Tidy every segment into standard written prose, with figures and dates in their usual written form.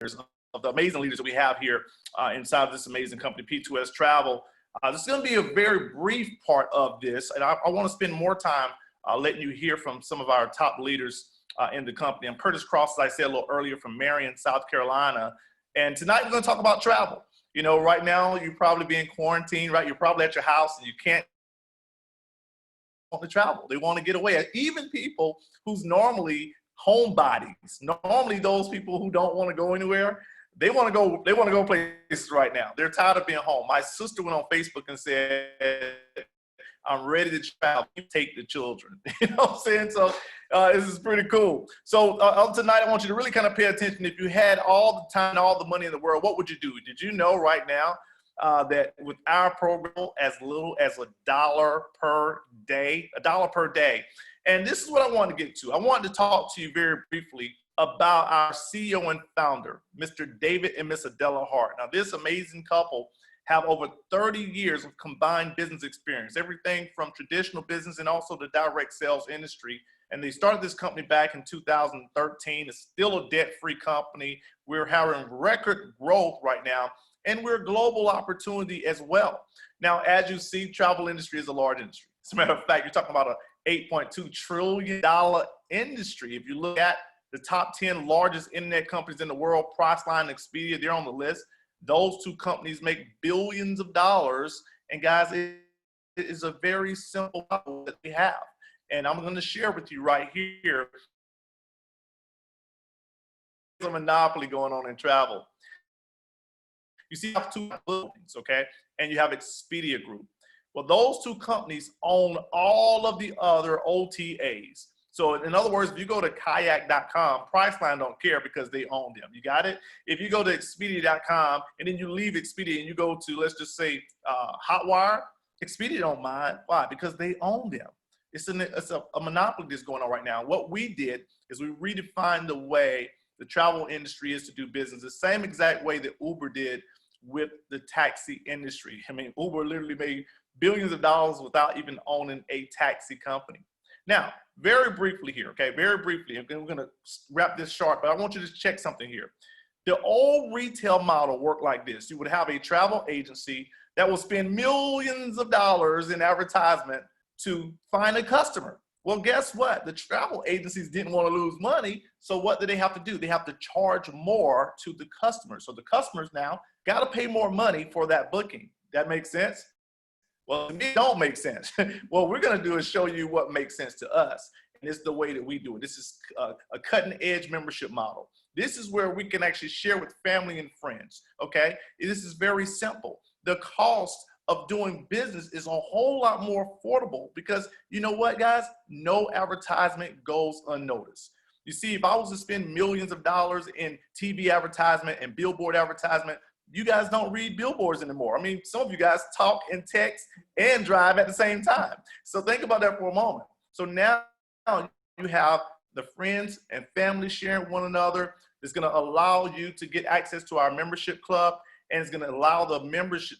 of the amazing leaders that we have here inside of this amazing company, P2S Travel. This is going to be a very brief part of this, and I want to spend more time letting you hear from some of our top leaders in the company. I'm Curtis Cross, as I said a little earlier, from Marion, South Carolina. And tonight we're going to talk about travel. You know, right now you're probably being quarantined, right? You're probably at your house and you can't want to travel. They want to get away. Even people who's normally homebodies, normally those people who don't want to go anywhere, they want to go places right now. They're tired of being home. My sister went on Facebook and said, I'm ready to travel. You take the children. You know what I'm saying? So this is pretty cool. So tonight, I want you to really kind of pay attention. If you had all the time, all the money in the world, what would you do? Did you know right now that with our program, as little as $1 per day, And this is what I wanted to get to. I wanted to talk to you very briefly about our CEO and founder, Mr. David and Miss Adela Hart. Now, this amazing couple have over 30 years of combined business experience, everything from traditional business and also the direct sales industry. And they started this company back in 2013. It's still a debt-free company. We're having record growth right now, and we're a global opportunity as well. Now, as you see, travel industry is a large industry. As a matter of fact, you're talking about an $8.2 trillion industry. If you look at the top 10 largest internet companies in the world, Priceline and Expedia, they're on the list. Those two companies make billions of dollars. And guys, it is a very simple model that we have. And I'm going to share with you right here a monopoly going on in travel. You see, you have two companies, okay? And you have Expedia Group. Well, those two companies own all of the other OTAs. So in other words, if you go to kayak.com, Priceline don't care because they own them. You got it? If you go to Expedia.com and then you leave Expedia and you go to, let's just say, Hotwire, Expedia don't mind. Why? Because they own them. It's a monopoly that's going on right now. What we did is we redefined the way the travel industry is to do business, the same exact way that Uber did with the taxi industry. I mean, Uber literally made billions of dollars without even owning a taxi company. Now, very briefly here, okay, very briefly, and we're gonna wrap this short, but I want you to check something here. The old retail model worked like this. You would have a travel agency that will spend millions of dollars in advertisement to find a customer. Well, guess what? The travel agencies didn't want to lose money, so what do they have to do? They have to charge more to the customers. So the customers now got to pay more money for that booking. That makes sense? Well, it don't make sense. What we're going to do is show you what makes sense to us. And it's the way that we do it. This is a cutting edge membership model. This is where we can actually share with family and friends, okay? This is very simple. The cost of doing business is a whole lot more affordable because you know what, guys? No advertisement goes unnoticed. You see, if I was to spend millions of dollars in TV advertisement and billboard advertisement, you guys don't read billboards anymore. I mean, some of you guys talk and text and drive at the same time. So think about that for a moment. So now you have the friends and family sharing one another. It's going to allow you to get access to our membership club, and it's going to allow the members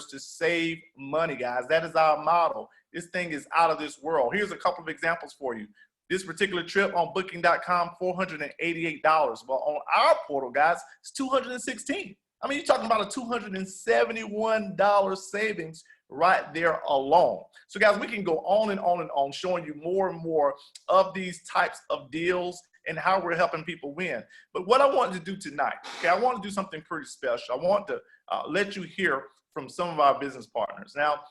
to save money, guys. That is our model. This thing is out of this world. Here's a couple of examples for you. This particular trip on booking.com, $488. Well, on our portal, guys, it's $216. I mean, you're talking about a $271 savings right there alone. So guys, we can go on and on and on showing you more and more of these types of deals and how we're helping people win. But what I wanted to do tonight, okay, I want to do something pretty special. I want to let you hear from some of our business partners. Now,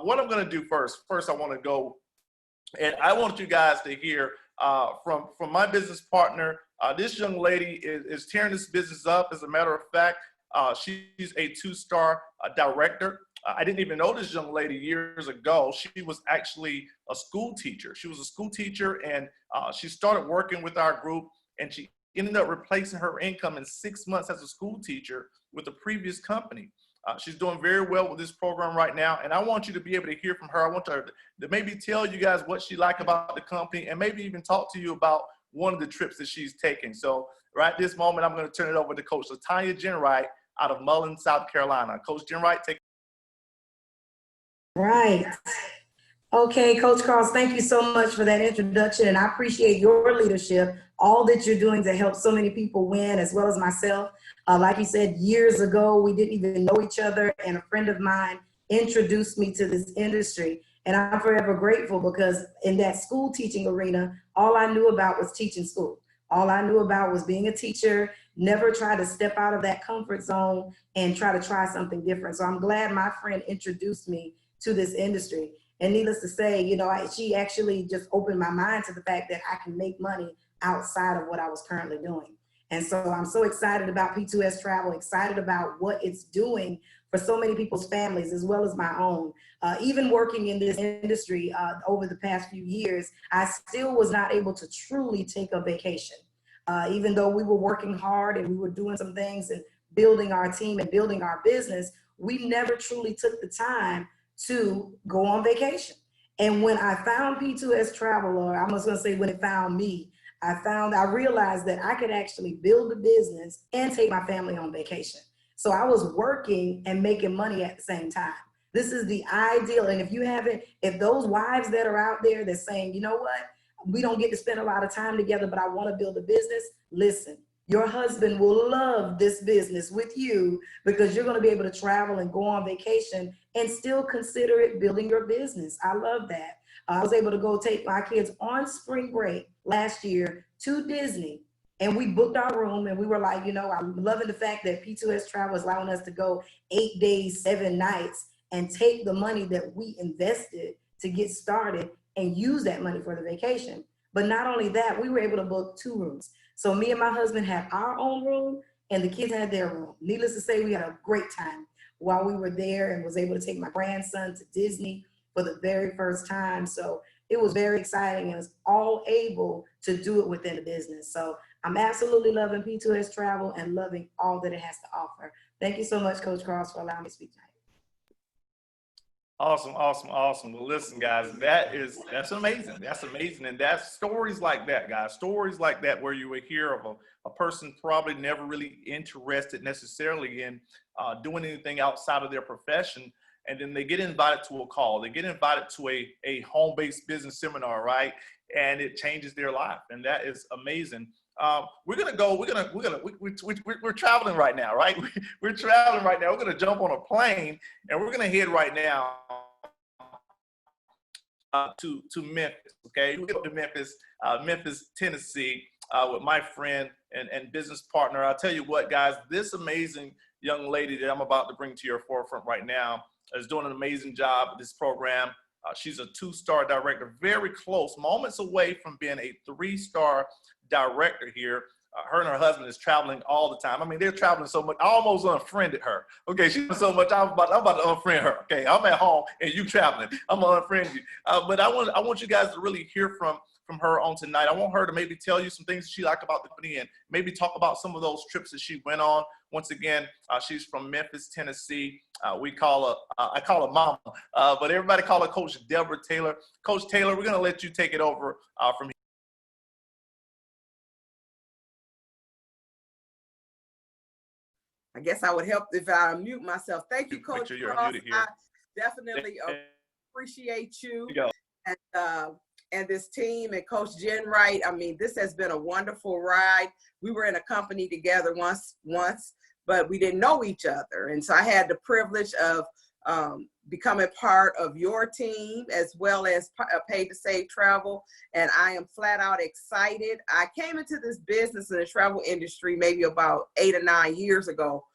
what I'm going to do first I want to go, and I want you guys to hear from my business partner. This young lady is tearing this business up. As a matter of fact, she's a 2-star director. I didn't even know this young lady years ago. She was actually a school teacher. She was a school teacher, and she started working with our group, and she ended up replacing her income in 6 months as a school teacher with a previous company. She's doing very well with this program right now, and I want you to be able to hear from her. I want her to maybe tell you guys what she liked about the company and maybe even talk to you about one of the trips that she's taking. So right this moment, I'm going to turn it over to Coach Latanya Jenwright out of Mullen, South Carolina. Coach Jenwright, take. Right. Okay, Coach Cross, thank you so much for that introduction, and I appreciate your leadership all that you're doing to help so many people win, as well as myself. Like you said, years ago, we didn't even know each other, and a friend of mine introduced me to this industry. And I'm forever grateful, because in that school teaching arena, all I knew about was teaching school. All I knew about was being a teacher, never try to step out of that comfort zone and try to try something different. So I'm glad my friend introduced me to this industry. And needless to say, you know, she actually just opened my mind to the fact that I can make money outside of what I was currently doing. And so I'm so excited about P2S Travel, excited about what it's doing for so many people's families, as well as my own. Even working in this industry over the past few years, I still was not able to truly take a vacation. Even though we were working hard and we were doing some things and building our team and building our business, we never truly took the time to go on vacation. And when I found P2S Travel, or I'm just gonna say when it found me, I realized that I could actually build a business and take my family on vacation. So I was working and making money at the same time. This is the ideal. And if those wives that are out there that's saying, you know what, we don't get to spend a lot of time together, but I want to build a business, listen, your husband will love this business with you, because you're going to be able to travel and go on vacation and still consider it building your business. I love that. I was able to go take my kids on spring break last year to Disney, and we booked our room, and we were like, you know, I'm loving the fact that P2S Travel is allowing us to go 8 days, 7 nights, and take the money that we invested to get started and use that money for the vacation. But not only that, we were able to book 2 rooms. So me and my husband had our own room, and the kids had their room. Needless to say, we had a great time while we were there, and was able to take my grandson to Disney for the very first time. So it was very exciting, and was all able to do it within the business. So I'm absolutely loving P2S Travel and loving all that it has to offer. Thank you so much, Coach Cross, for allowing me to speak tonight. Awesome, awesome, awesome. Well, listen, guys, that's amazing. That's amazing. And that's stories like that, guys, stories like that, where you would hear of a person probably never really interested necessarily in doing anything outside of their profession. And then they get invited to a call, they get invited to a home-based business seminar, right? And it changes their life. And that is amazing. We're traveling right now, right? We're traveling right now. We're gonna jump on a plane, and we're gonna head right now to Memphis. Okay, we go to Memphis, Tennessee, with my friend and business partner. I'll tell you what, guys, this amazing young lady that I'm about to bring to your forefront right now is doing an amazing job with this program. She's a 2-star director, very close, moments away from being a 3-star director here. Her and her husband is traveling all the time. I mean, they're traveling so much. I almost unfriended her. Okay, she's so much. I'm about to unfriend her. Okay, I'm at home and you traveling. I'm gonna unfriend you. But I want you guys to really hear from her on tonight. I want her to maybe tell you some things she liked about the company, and maybe talk about some of those trips that she went on. Once again, she's from Memphis, Tennessee. I call her Mama, but everybody call her Coach Deborah Taylor. Coach Taylor, we're gonna let you take it over from here. I guess I would help if I unmute myself. Thank you, Coach Cross. I definitely appreciate you and this team and Coach Jen Wright. I mean, this has been a wonderful ride. We were in a company together once, but we didn't know each other. And so I had the privilege of becoming part of your team, as well as P2S Travel. And I am flat out excited. I came into this business in the travel industry maybe about 8 or 9 years ago.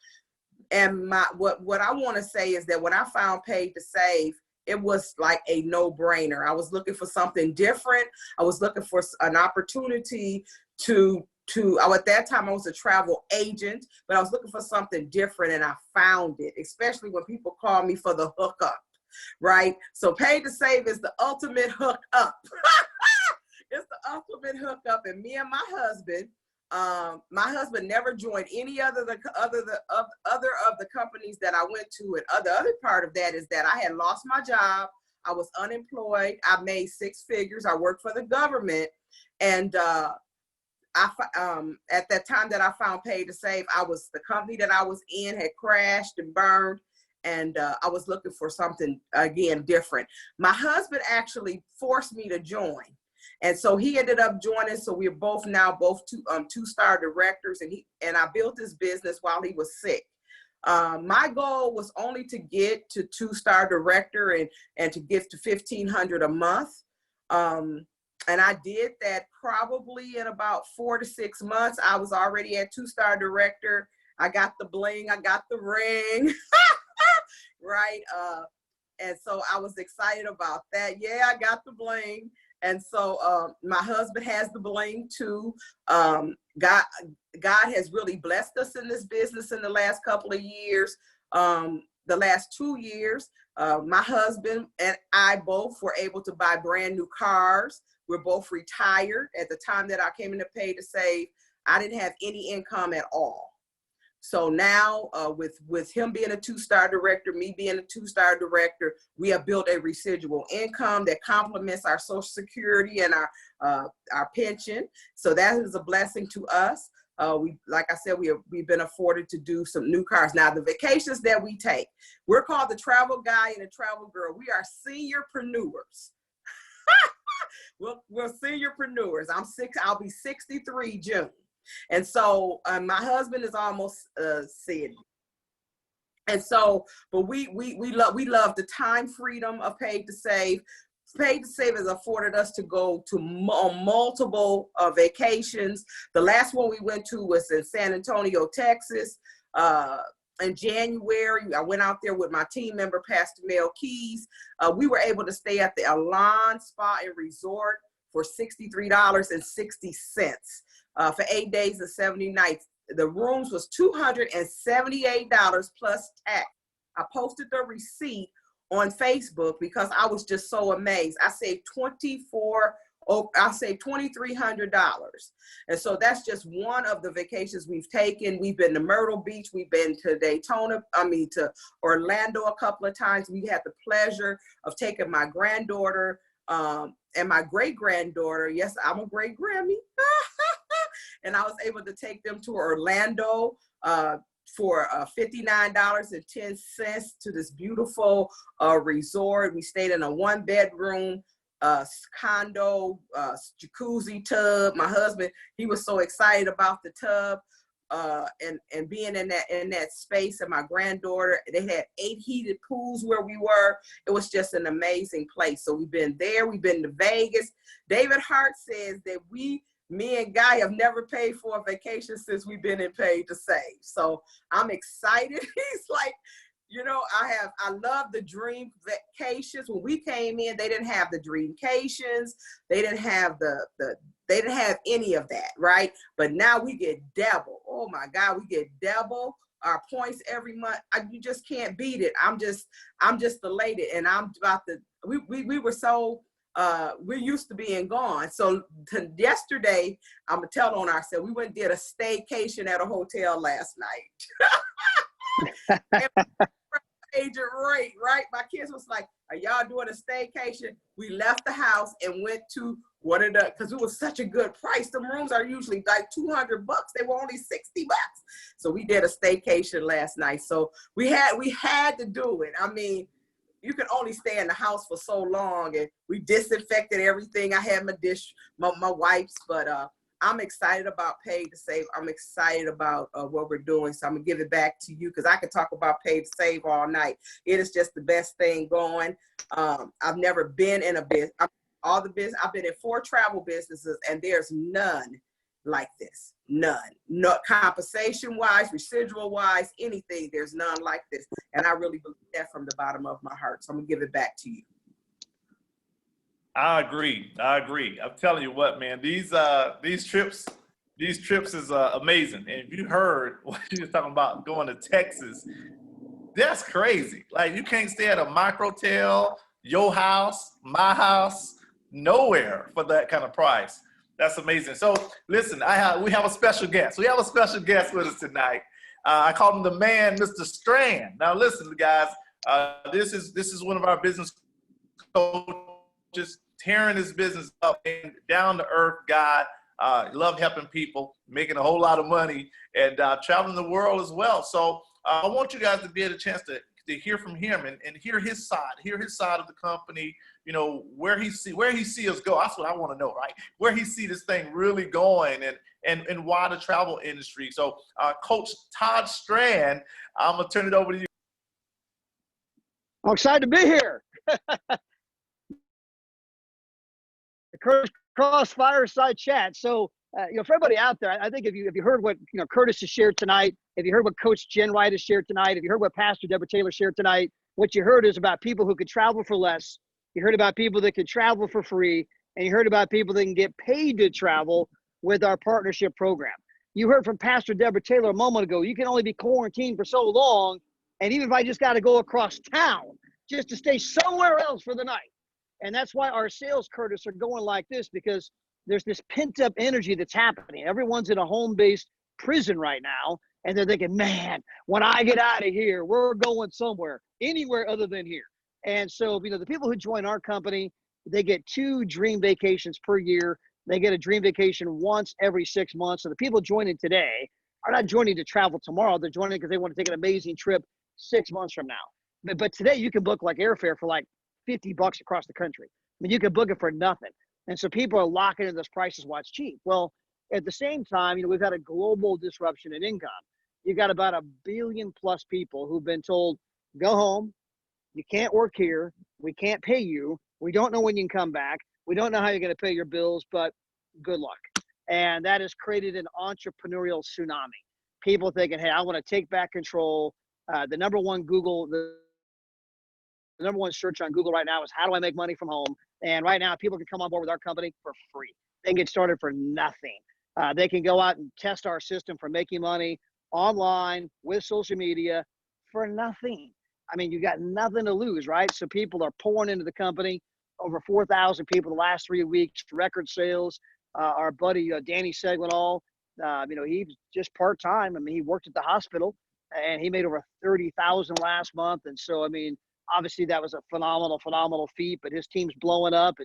And what I want to say is that when I found P2S, it was like a no-brainer. I was looking for something different. I was looking for an opportunity at that time I was a travel agent, but I was looking for something different, and I found it, especially when people call me for the hookup, right? So P2S is the ultimate hookup. It's the ultimate hookup. And me and my husband never joined any other of the companies that I went to. And the other part of that is that I had lost my job. I was unemployed. I made 6 figures. I worked for the government. And at that time that I found P2S, the company that I was in had crashed and burned, and I was looking for something, again, different. My husband actually forced me to join. And so he ended up joining. So we're both now two-star directors, and I built this business while he was sick. My goal was only to get to two-star director and to get to $1,500 a month. And I did that probably in about 4 to 6 months. I was already at two-star director. I got the bling, I got the ring, right? And so I was excited about that. Yeah, I got the bling. And so my husband has the bling too. God has really blessed us in this business in the last couple of years. The last 2 years, my husband and I both were able to buy brand new cars. We're both retired. At the time that I came into Pay to Save, I didn't have any income at all. So now with him being a two-star director, me being a two-star director, we have built a residual income that complements our Social Security and our pension. So that is a blessing to us. Like I said, we've been afforded to do some new cars. Now the vacations that we take, we're called the Travel Guy and the Travel Girl. We are seniorpreneurs. We're seniorpreneurs. I'll be 63 June. And so my husband is almost 70. And so, but we love the time freedom of Paid to Save. Paid to Save has afforded us to go to multiple vacations. The last one we went to was in San Antonio, Texas. In January, I went out there with my team member, Pastor Mel Keys. We were able to stay at the Alon Spa and Resort for $63.60 for 8 days and 70 nights. The rooms was $278 plus tax. I posted the receipt on Facebook because I was just so amazed. I saved $2,300. And so that's just one of the vacations we've taken. We've been to Myrtle Beach. We've been to to Orlando a couple of times. We had the pleasure of taking my granddaughter and my great-granddaughter. Yes, I'm a great-Grammy. And I was able to take them to Orlando for $59.10 to this beautiful resort. We stayed in a 1-bedroom condo, jacuzzi tub. My husband, he was so excited about the tub and being in that space. And my granddaughter, they had 8 heated pools where we were. It was just an amazing place. So we've been there. We've been to Vegas. David Hart says that me and Guy have never paid for a vacation since we've been in Paid to Save. So I'm excited. He's like, you know, I love the dream vacations. When we came in, they didn't have the dreamcations. They didn't have they didn't have any of that, right? But now we get double. Oh my God, we get double our points every month. You just can't beat it. I'm just elated, and I'm about to. We were so. We're used to being gone. So yesterday, I'm gonna tell on ourselves. We went and did a staycation at a hotel last night. Agent rate, right? My kids was like, "Are y'all doing a staycation?" We left the house and went to because it was such a good price. The rooms are usually like $200. They were only $60. So we did a staycation last night. So we had to do it. I mean, you can only stay in the house for so long, and we disinfected everything. I had my wipes, but I'm excited about Paid to Save. I'm excited about what we're doing. So I'm gonna give it back to you because I could talk about Paid to Save all night. It is just the best thing going. I've never been in a business. I've been in 4 travel businesses, and there's none like this. None. No compensation wise, residual wise, anything. There's none like this. And I really believe that from the bottom of my heart. So I'm gonna give it back to you. I agree. I'm telling you what, man, these trips is amazing. And if you heard what you were talking about going to Texas, that's crazy. Like, you can't stay at a microtel, your house, my house, nowhere for that kind of price. That's amazing. So listen, we have a special guest. We have a special guest with us tonight. I call him the man, Mr. Strand. Now listen, guys, this is one of our business coaches, tearing his business up, and down to earth guy. Love helping people, making a whole lot of money, and traveling the world as well. So I want you guys to get a chance to to hear from him and hear his side of the company, you know, where he see us go. That's what I want to know, right? Where he see this thing really going and why the travel industry. So Coach Todd Strand, I'm going to turn it over to you. I'm excited to be here. The Curtis Cross Fireside Chat. So, you know, for everybody out there, I think if you heard what, you know, Curtis has shared tonight, if you heard what Coach Jen Wright has shared tonight, if you heard what Pastor Deborah Taylor shared tonight, what you heard is about people who could travel for less. You heard about people that could travel for free, and you heard about people that can get paid to travel with our partnership program. You heard from Pastor Deborah Taylor a moment ago. You can only be quarantined for so long, and even if I just got to go across town just to stay somewhere else for the night. And that's why our sales, Curtis, are going like this, because there's this pent-up energy that's happening. Everyone's in a home-based prison right now, and they're thinking, man, when I get out of here, we're going somewhere, anywhere other than here. And so, you know, the people who join our company, they get 2 dream vacations per year. They get a dream vacation once every 6 months. So the people joining today are not joining to travel tomorrow. They're joining because they want to take an amazing trip 6 months from now. But today you can book like airfare for like $50 across the country. I mean, you can book it for nothing. And so people are locking in those prices while it's cheap. Well, at the same time, you know, we've had a global disruption in income. You got about 1 billion plus people who've been told, go home. You can't work here. We can't pay you. We don't know when you can come back. We don't know how you're going to pay your bills, but good luck. And that has created an entrepreneurial tsunami. People thinking, hey, I want to take back control. The number one search on Google right now is how do I make money from home? And right now, people can come on board with our company for free. They can get started for nothing. They can go out and test our system for making money online with social media for nothing. I mean, you got nothing to lose, right? So people are pouring into the company. Over 4,000 people the last 3 weeks, record sales. Our buddy, Danny Segwinall, you know, he's just part-time. I mean, he worked at the hospital and he made over $30,000 last month. And so, I mean, obviously that was a phenomenal feat, but his team's blowing up.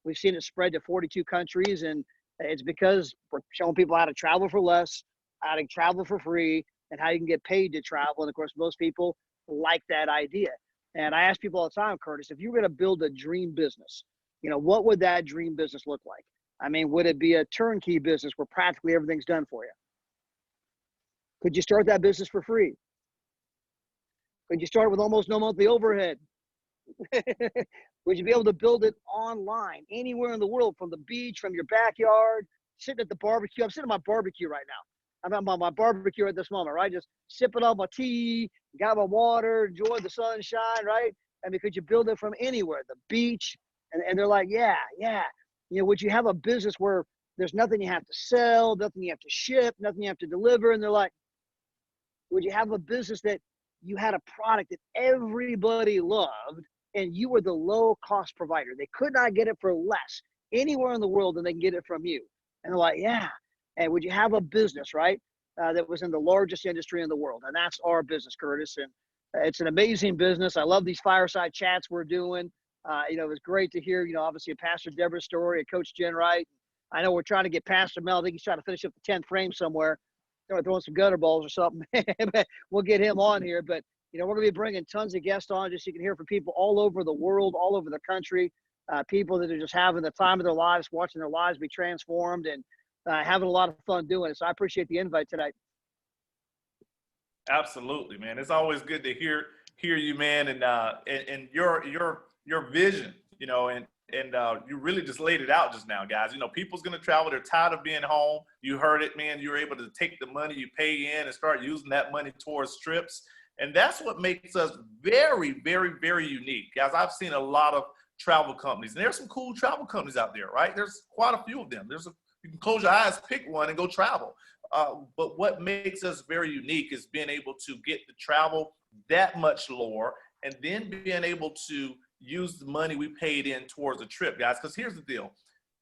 We've seen it spread to 42 countries, and it's because we're showing people how to travel for less, how to travel for free, and how you can get paid to travel. And of course, most people like that idea. And I ask people all the time, Curtis, if you were going to build a dream business, you know, what would that dream business look like? I mean, would it be a turnkey business where practically everything's done for you? Could you start that business for free? Could you start with almost no monthly overhead? Would you be able to build it online, anywhere in the world, from the beach, from your backyard, sitting at the barbecue? I'm sitting at my barbecue right now. I'm on my barbecue at this moment, right? Just sipping on my tea, got my water, enjoy the sunshine, right? I mean, could you build it from anywhere, the beach? And they're like, yeah. You know, would you have a business where there's nothing you have to sell, nothing you have to ship, nothing you have to deliver? And they're like, would you have a business that you had a product that everybody loved and you were the low cost provider? They could not get it for less anywhere in the world than they can get it from you. And they're like, yeah. And would you have a business, right, that was in the largest industry in the world? And that's our business, Curtis. And it's an amazing business. I love these fireside chats we're doing. You know, it was great to hear, you know, obviously a Pastor Deborah's story, a Coach Jen Wright. I know we're trying to get Pastor Mel. I think he's trying to finish up the 10th frame somewhere. Throwing some gutter balls or something. We'll get him on here. But, you know, we're going to be bringing tons of guests on just so you can hear from people all over the world, all over the country, people that are just having the time of their lives, watching their lives be transformed, and having a lot of fun doing it. So I appreciate the invite tonight. Absolutely, man. It's always good to hear you, man, and your vision, you know, and you really just laid it out just now, guys. You know, people's going to travel. They're tired of being home. You heard it, man. You're able to take the money you pay in and start using that money towards trips. And that's what makes us very, very, very unique. Guys, I've seen a lot of travel companies, and there's some cool travel companies out there, right? There's quite a few of them. You can close your eyes, pick one, and go travel. But what makes us very unique is being able to get the travel that much lower, and then being able to use the money we paid in towards a trip, guys. Because here's the deal.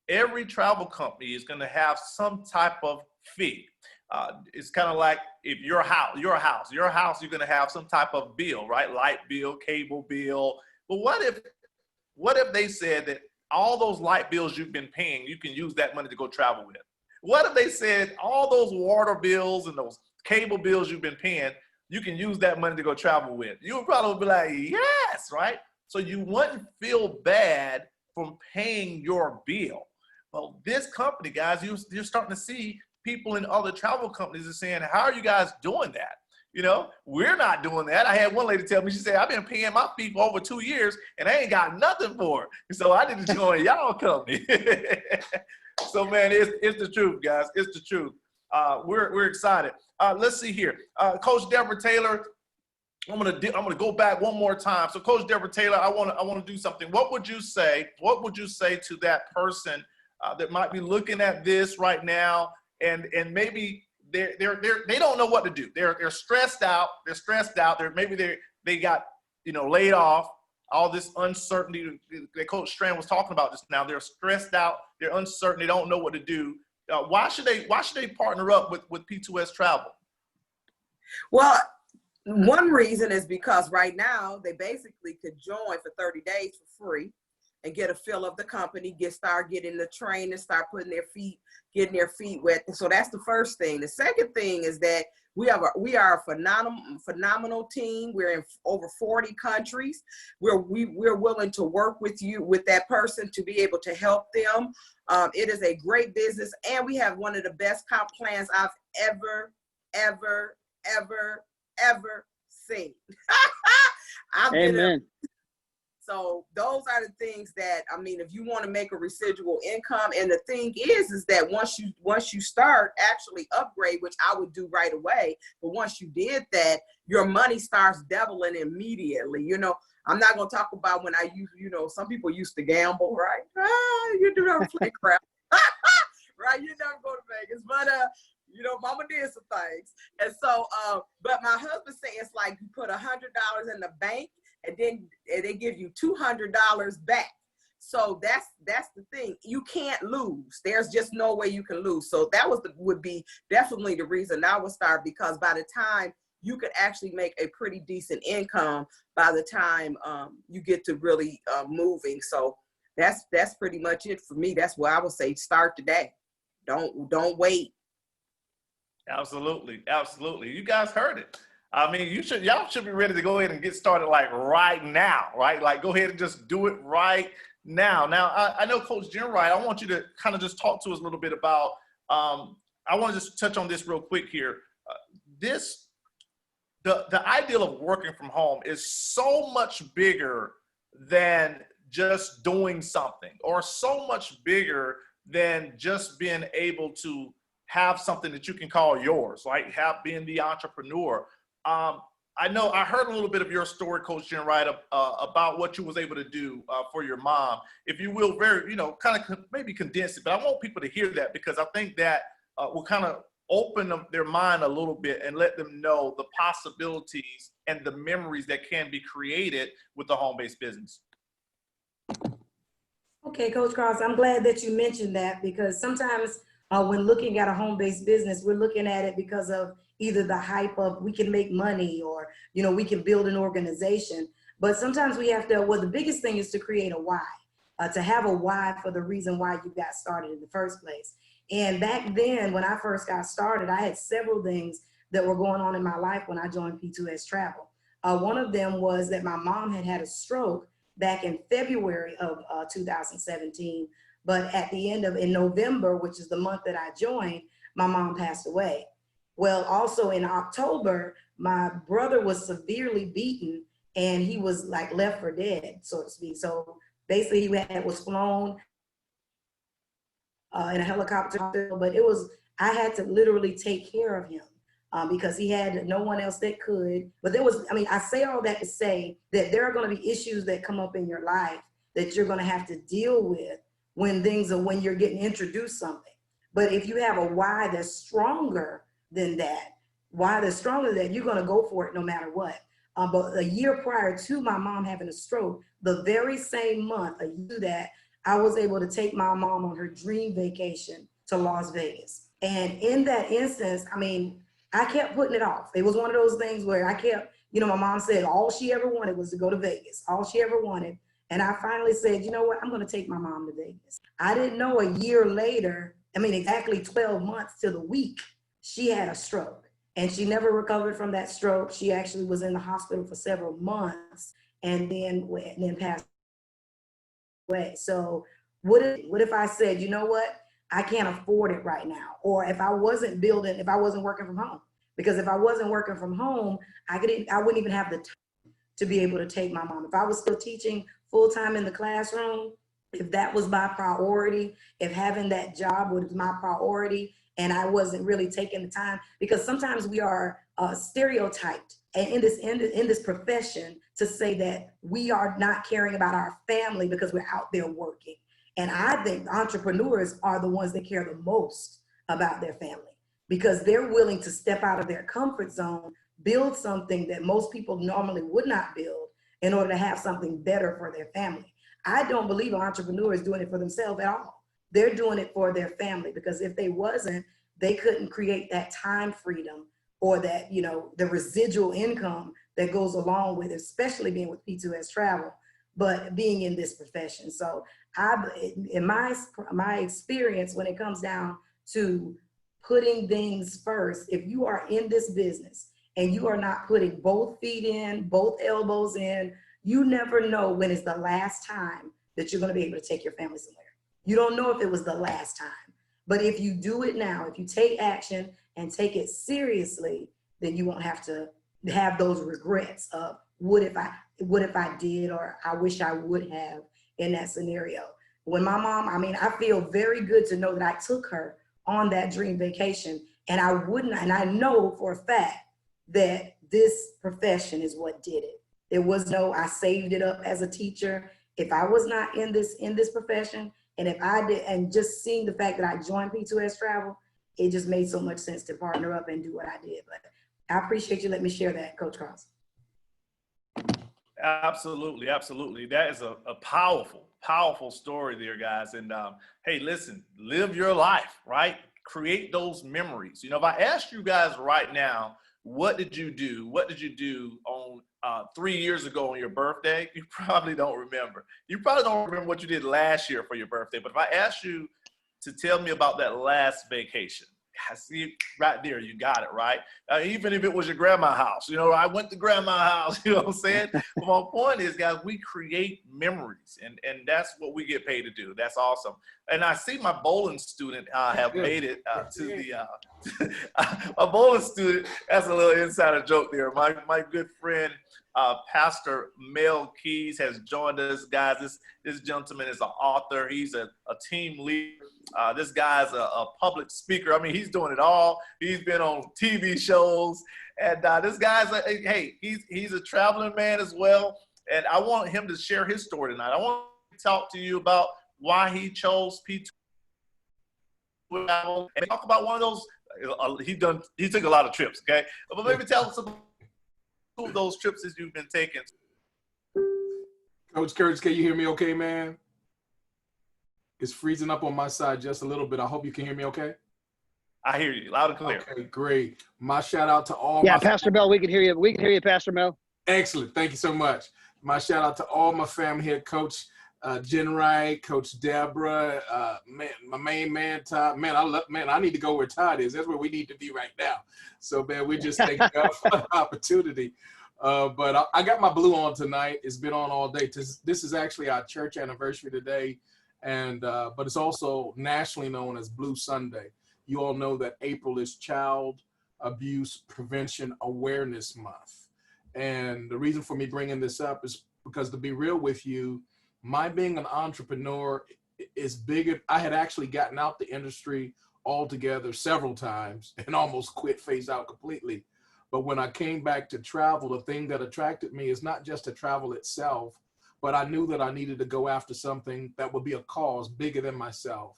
Every travel company is going to have some type of fee. It's kind of like if your house, you're going to have some type of bill, right? Light bill, cable bill. But what if they said that all those light bills you've been paying, you can use that money to go travel with? What if they said all those water bills and those cable bills you've been paying, you can use that money to go travel with. You would probably be like, yes, right? So you wouldn't feel bad from paying your bill. Well, this company, guys, you're starting to see people in other travel companies are saying, how are you guys doing that? You know, we're not doing that. I had one lady tell me, she said, I've been paying my fee for over 2 years and I ain't got nothing for it. So I need to join y'all company. So man, it's the truth, guys. It's the truth. We're excited. Let's see here. Coach Deborah Taylor, I'm gonna go back one more time. So Coach Deborah Taylor, I want to do something. What would you say to that person that might be looking at this right now and maybe they don't know what to do. They're stressed out. They got, you know, laid off. All this uncertainty that Coach Strand was talking about just now. They're stressed out. They're uncertain. They don't know what to do. Why should they partner up with P2S Travel? Well, one reason is because right now they basically could join for 30 days for free and get a feel of the company, start getting the training, start getting their feet wet. So that's the first thing. The second thing is that we are a phenomenal team. We're in over 40 countries. We're willing to work with that person to be able to help them. It is a great business, and we have one of the best comp plans I've ever seen. Amen. So those are the things that, I mean, if you want to make a residual income, and the thing is that once you start, actually upgrade, which I would do right away, but once you did that, your money starts doubling immediately. You know, I'm not going to talk about when I use, you know, some people used to gamble, right? You do not play crap, right? You never go to Vegas, but you know, mama did some things. And so, but my husband says it's like you put $100 in the bank and then they give you $200 back. So that's the thing. You can't lose. There's just no way you can lose. So that would be definitely the reason I would start, because by the time you could actually make a pretty decent income by the time you get to really moving. So that's pretty much it for me. That's why I would say start today. Don't wait. Absolutely. You guys heard it. I mean, y'all should be ready to go ahead and get started like right now, right? Like go ahead and just do it right now. Now, I know Coach Jen Wright, I want you to kind of just talk to us a little bit about, I want to just touch on this real quick here. The ideal of working from home is so much bigger than just doing something, or so much bigger than just being able to have something that you can call yours, right? Being the entrepreneur. I know I heard a little bit of your story, Coach Jen Wright, about what you was able to do for your mom. If you will, very, you know, kind of maybe condense it, but I want people to hear that, because I think that will kind of open their mind a little bit and let them know the possibilities and the memories that can be created with the home-based business. Okay, Coach Cross, I'm glad that you mentioned that, because sometimes when looking at a home-based business, we're looking at it because of either the hype of we can make money, or, you know, we can build an organization. But sometimes we have to, well, the biggest thing is to create a why, to have a why for the reason why you got started in the first place. And back then, when I first got started, I had several things that were going on in my life when I joined P2S Travel. One of them was that my mom had a stroke back in February of 2017. But at the end in November, which is the month that I joined, my mom passed away. Well, also in October, my brother was severely beaten and he was like left for dead, so to speak. So basically he was flown in a helicopter, but I had to literally take care of him because he had no one else that could. But I say all that to say that there are going to be issues that come up in your life that you're going to have to deal with when you're getting introduced something. But if you have a why that's stronger than that, you're going to go for it no matter what. But a year prior to my mom having a stroke, the very same month, a year that, I was able to take my mom on her dream vacation to Las Vegas. And in that instance, I mean, I kept putting it off. It was one of those things where I kept, you know, my mom said all she ever wanted was to go to Vegas, all she ever wanted. And I finally said, you know what, I'm going to take my mom to Vegas. I didn't know a year later, exactly 12 months to the week, she had a stroke. And she never recovered from that stroke. She actually was in the hospital for several months and then passed away. So what if I said, you know what, I can't afford it right now? Or if I wasn't working from home, because if I wasn't working from home, I wouldn't even have the time to be able to take my mom. If I was still teaching full-time in the classroom, if that was my priority, if having that job was my priority, and I wasn't really taking the time, because sometimes we are stereotyped in this profession to say that we are not caring about our family because we're out there working. And I think entrepreneurs are the ones that care the most about their family, because they're willing to step out of their comfort zone, build something that most people normally would not build in order to have something better for their family. I don't believe an entrepreneur is doing it for themselves at all. They're doing it for their family, because if they wasn't, they couldn't create that time freedom or that, the residual income that goes along with it, especially being with P2S Travel, but being in this profession. So in my experience, when it comes down to putting things first, if you are in this business and you are not putting both feet in, both elbows in, you never know when is the last time that you're going to be able to take your family somewhere. You don't know if it was the last time. But if you do it now, if you take action and take it seriously, then you won't have to have those regrets of what if I did, or I wish I would have in that scenario. When my mom, I feel very good to know that I took her on that dream vacation, and I know for a fact that this profession is what did it. There was I saved it up as a teacher. If I was not in this profession, and if I did, and just seeing the fact that I joined P2S Travel, it just made so much sense to partner up and do what I did. But I appreciate you letting me share that, Coach Cross. Absolutely, absolutely. That is a powerful, powerful story there, guys. And hey, listen, live your life, right? Create those memories. If I asked you guys right now, what did you do? What did you do on 3 years ago on your birthday? You probably don't remember. You probably don't remember what you did last year for your birthday. But if I asked you to tell me about that last vacation, I see right there, you got it, right? Even if it was your grandma's house, I went to grandma's house, you know what I'm saying? But my point is, guys, we create memories, and that's what we get paid to do. That's awesome. And I see my bowling student have made it to the, my bowling student, that's a little insider joke there. My good friend, Pastor Mel Keys has joined us, guys. This gentleman is an author. He's a team leader. This guy's a public speaker. He's doing it all. He's been on TV shows, and this guy's he's a traveling man as well. And I want him to share his story tonight. I want to talk to you about why he chose P2 Travel, and talk about one of those. He took a lot of trips, okay? But maybe tell us about of those trips that you've been taking. Coach Curtis, can you hear me okay, man? It's freezing up on my side just a little bit. I hope you can hear me okay. I hear you loud and clear. Okay, great. My shout out to all Pastor Mel, we can hear you. We can hear you, Pastor Mel. Excellent. Thank you so much. My shout out to all my family here, Coach Jen Wright, Coach Deborah, my main man, Todd. I need to go where Todd is. That's where we need to be right now. So, man, we just thank God for the opportunity. But I got my blue on tonight. It's been on all day. This is actually our church anniversary today, and but it's also nationally known as Blue Sunday. You all know that April is Child Abuse Prevention Awareness Month. And the reason for me bringing this up is because, to be real with you, my being an entrepreneur is bigger. I had actually gotten out the industry altogether several times and almost quit, phased out completely. But when I came back to travel, the thing that attracted me is not just to travel itself, but I knew that I needed to go after something that would be a cause bigger than myself.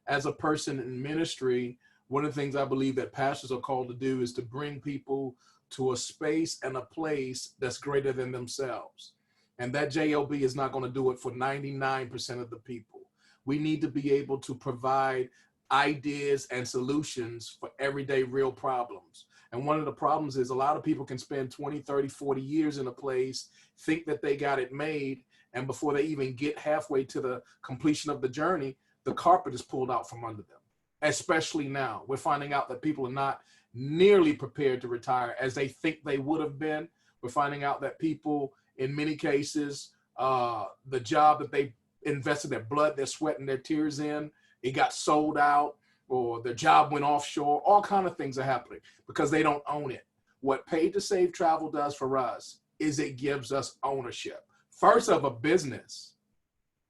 As a person in ministry, one of the things I believe that pastors are called to do is to bring people to a space and a place that's greater than themselves. And that JOB is not going to do it for 99% of the people. We need to be able to provide ideas and solutions for everyday real problems. And one of the problems is a lot of people can spend 20, 30, 40 years in a place, think that they got it made, and before they even get halfway to the completion of the journey, the carpet is pulled out from under them. Especially now, we're finding out that people are not nearly prepared to retire as they think they would have been. We're finding out that people, in many cases, the job that they invested their blood, their sweat, and their tears in, it got sold out, or their job went offshore. All kind of things are happening because they don't own it. What Pay to Save Travel does for us is it gives us ownership. First, of a business,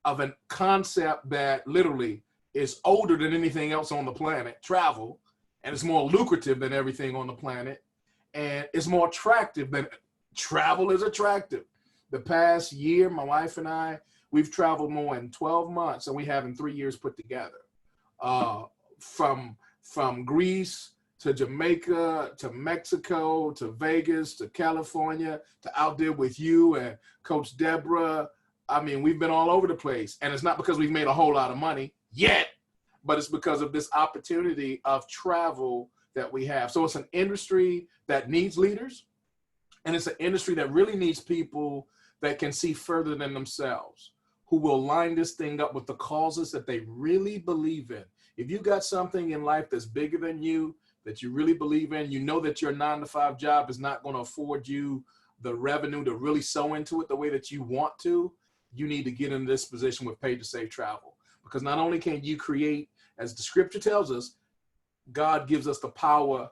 of a concept that literally is older than anything else on the planet, travel, and it's more lucrative than everything on the planet, and it's more attractive than travel is attractive. The past year, my wife and I, we've traveled more in 12 months than we have in 3 years put together. From Greece to Jamaica, to Mexico, to Vegas, to California, to out there with you and Coach Deborah. I mean, we've been all over the place. And it's not because we've made a whole lot of money yet, but it's because of this opportunity of travel that we have. So it's an industry that needs leaders, and it's an industry that really needs people that can see further than themselves, who will line this thing up with the causes that they really believe in. If you got something in life that's bigger than you, that you really believe in, you know that your 9-to-5 job is not going to afford you the revenue to really sow into it the way that you want to, you need to get in this position with Pay to Save Travel. Because not only can you create, as the scripture tells us, God gives us the power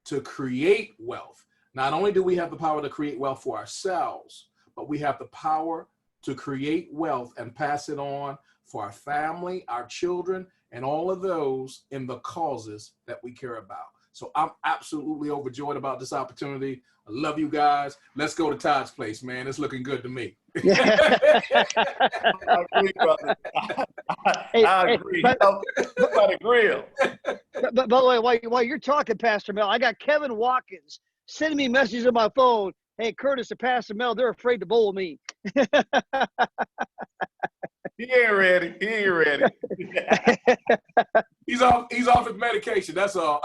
to create wealth. Not only do we have the power to create wealth for ourselves, but we have the power to create wealth and pass it on for our family, our children, and all of those in the causes that we care about. So I'm absolutely overjoyed about this opportunity. I love you guys. Let's go to Todd's place, man. It's looking good to me. I agree, brother. I agree. By the grill. But by the way, while you're talking, Pastor Mel, I got Kevin Watkins sending me messages on my phone. Hey, Curtis and Pastor Mel, they're afraid to bowl me. He ain't ready. He ain't ready. He's off his medication. That's all.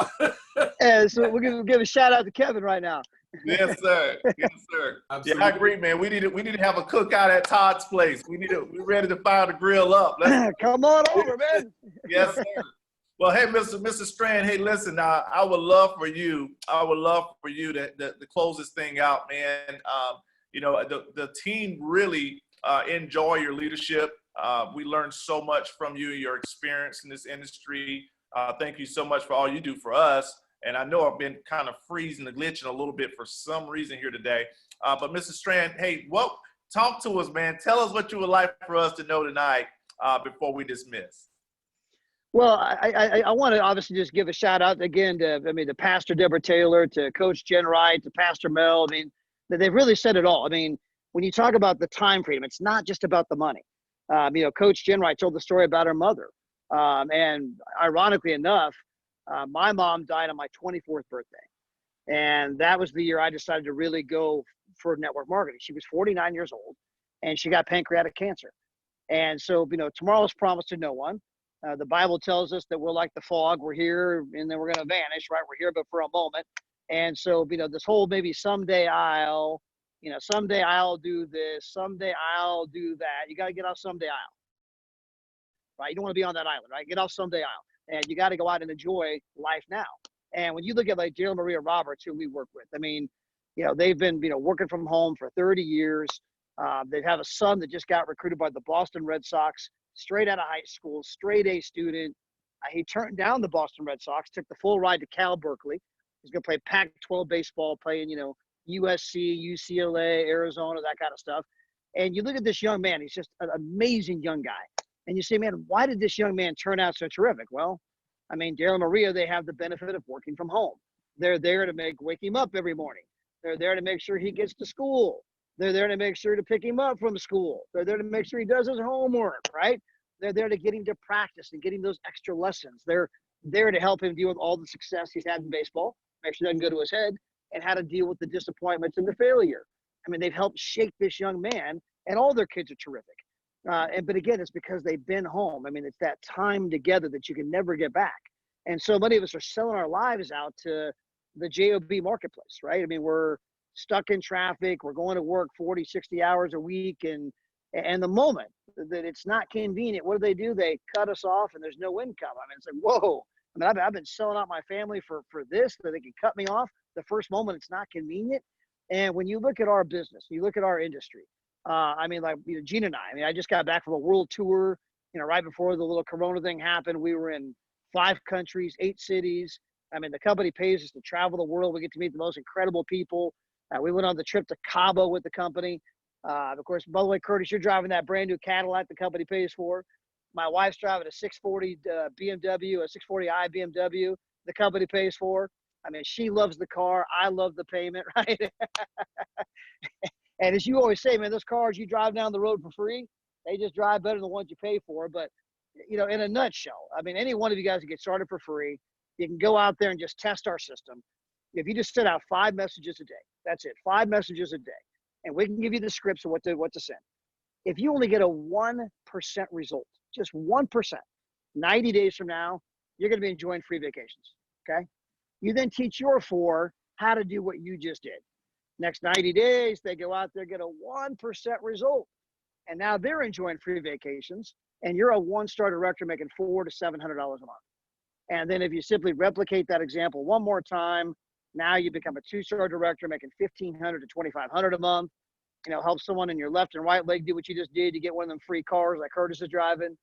And so we're gonna give a shout out to Kevin right now. Yes, sir. Yes, sir. Absolutely. Yeah, I agree, man. We need to have a cookout at Todd's place. We're ready to fire the grill up. Come on over, man. Yes, sir. Well, hey, Mr. Strand. Hey, listen. I would love for you to close this thing out, man. The team really enjoy your leadership. We learned so much from you, your experience in this industry. Thank you so much for all you do for us. And I know I've been kind of freezing and glitching a little bit for some reason here today. But Mr. Strand, hey, talk to us, man. Tell us what you would like for us to know tonight before we dismiss. Well, I want to obviously just give a shout out again to Pastor Deborah Taylor, to Coach Jen Wright, to Pastor Mel. I mean, they've really said it all. I mean, when you talk about the time freedom, it's not just about the money. Coach Jen Wright told the story about her mother. And ironically enough, my mom died on my 24th birthday. And that was the year I decided to really go for network marketing. She was 49 years old and she got pancreatic cancer. And so, tomorrow's promised to no one. The Bible tells us that we're like the fog. We're here and then we're going to vanish, right? We're here, but for a moment. And so, this whole maybe someday someday I'll do this, someday I'll do that. You got to get off someday I'll, right? You don't want to be on that island, right? Get off someday I'll. And you got to go out and enjoy life now. And when you look at like Jill Maria Roberts, who we work with, they've been, working from home for 30 years. They have a son that just got recruited by the Boston Red Sox, straight out of high school, straight A student. He turned down the Boston Red Sox, took the full ride to Cal Berkeley. He's going to play Pac-12 baseball, playing, USC, UCLA, Arizona, that kind of stuff. And you look at this young man, he's just an amazing young guy. And you say, man, why did this young man turn out so terrific? Well, Daryl and Maria, they have the benefit of working from home. They're there to wake him up every morning. They're there to make sure he gets to school. They're there to make sure to pick him up from school. They're there to make sure he does his homework, right? They're there to get him to practice and get him those extra lessons. They're there to help him deal with all the success he's had in baseball, make sure it doesn't go to his head, and how to deal with the disappointments and the failure. They've helped shape this young man, and all their kids are terrific. But again, it's because they've been home. It's that time together that you can never get back. And so many of us are selling our lives out to the JOB marketplace, right? We're stuck in traffic. We're going to work 40, 60 hours a week. And the moment that it's not convenient, what do? They cut us off and there's no income. It's like, whoa, I mean, I've been selling out my family for this, so they can cut me off the first moment it's not convenient. And when you look at our business, you look at our industry, I mean, like, you know, Gina and I mean, I just got back from a world tour, you know, right before the little Corona thing happened. We were in 5 countries, 8 cities. I mean, the company pays us to travel the world. We get to meet the most incredible people. We went on the trip to Cabo with the company. Of course, by the way, Curtis, you're driving that brand new Cadillac the company pays for. My wife's driving a 640 BMW, a 640i BMW the company pays for. I mean, she loves the car. I love the payment, right? And as you always say, man, those cars you drive down the road for free, they just drive better than the ones you pay for. But, you know, in a nutshell, I mean, any one of you guys can get started for free. You can go out there and just test our system. If you just send out 5 messages a day, that's it, 5 messages a day, and we can give you the scripts of what to send. If you only get a 1% result, just 1%, 90 days from now, you're going to be enjoying free vacations, okay? You then teach your 4 how to do what you just did. Next 90 days, they go out there, get a 1% result, and now they're enjoying free vacations, and you're a 1-star director making $400 to $700 a month. And then if you simply replicate that example one more time, now you become a 2-star director making $1,500 to $2,500 a month. You know, help someone in your left and right leg do what you just did. You get one of them free cars like Curtis is driving.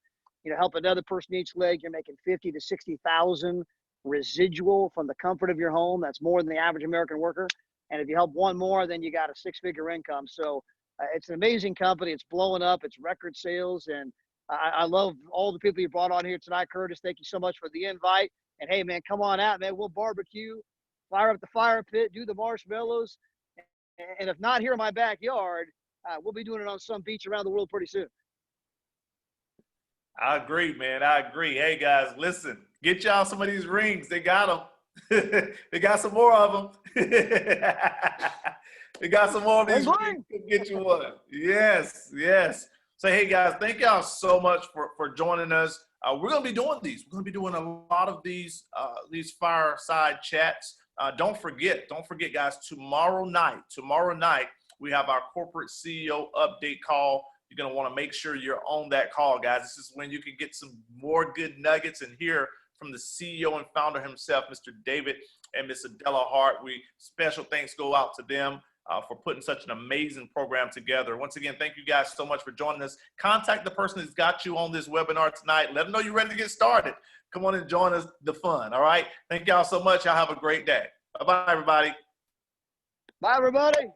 You know, help another person each leg. You're making 50 to 60,000 residual from the comfort of your home. That's more than the average American worker. And if you help one more, then you got a 6-figure income. So it's an amazing company. It's blowing up. It's record sales. And I love all the people you brought on here tonight, Curtis. Thank you so much for the invite. And hey, man, come on out, man. We'll barbecue, fire up the fire pit, do the marshmallows. And if not here in my backyard, we'll be doing it on some beach around the world pretty soon. I agree, man. I agree. Hey, guys, listen, get y'all some of these rings. They got them. They got some more of them. They got some more of these rings. Get you one. Yes, yes. So, hey, guys, thank y'all so much for joining us. We're going to be doing these. We're going to be doing a lot of these fireside chats. Don't forget, guys, tomorrow night, we have our corporate CEO update call. You're going to want to make sure you're on that call, guys. This is when you can get some more good nuggets and hear from the CEO and founder himself, Mr. David and Ms. Adela Hart. Special thanks go out to them for putting such an amazing program together. Once again, thank you guys so much for joining us. Contact the person that's got you on this webinar tonight. Let them know you're ready to get started. Come on and join us, the fun, all right? Thank y'all so much. Y'all have a great day. Bye-bye, everybody. Bye, everybody.